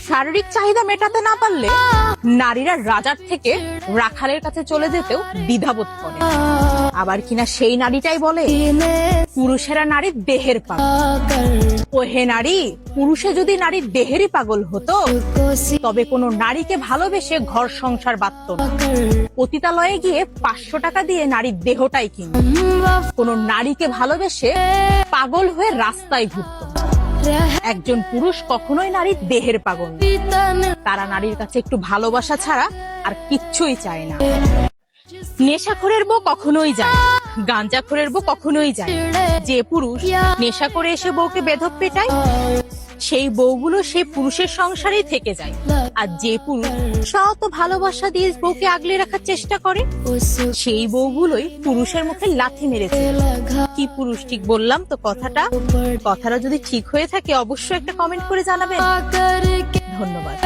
শারীরিক চাহিদা মেটাতে না পারলে নারীরা রাজার থেকে রাখালের কাছে চলে যেতেও দ্বিধাবোধ করে। আবার কিনা সেই নারীটাই বলে পুরুষেরা নারীর দেহের পাগল। ও হে নারী, পুরুষে যদি নারীর দেহেরই পাগল হতো তবে কোনো নারীকে ভালোবেসে ঘর সংসার বাঁধত না। পতিতালয়ে গিয়ে 500 টাকা দিয়ে নারীর দেহটাই কিনত। কোনো নারীকে ভালোবেসে পাগল হয়ে রাস্তায় ঘুরত। একজন পুরুষ কখনোই নারীর দেহের পাগল না। তারা নারীর কাছে একটু ভালোবাসা ছাড়া আর কিচ্ছুই চায় না। নেশাখোরের বউ কখনোই যায় না, গাঁজাখোরের বউ কখনোই যায় না। যে পুরুষ নেশা করে এসে বউকে বেধক পেটায় সেই বউগুলো সেই পুরুষের সংসারেই থেকে যায়। আর যে পুরুষ শত ভালোবাসা দিয়ে বউকে আগলে রাখার চেষ্টা করে সেই বউগুলোই পুরুষের মুখে লাথি মেরেছে। কি পুরুষ ঠিক বললাম তো কথাটা? কথাটা যদি ঠিক হয়ে থাকে অবশ্যই একটা কমেন্ট করে জানাবেন। ধন্যবাদ।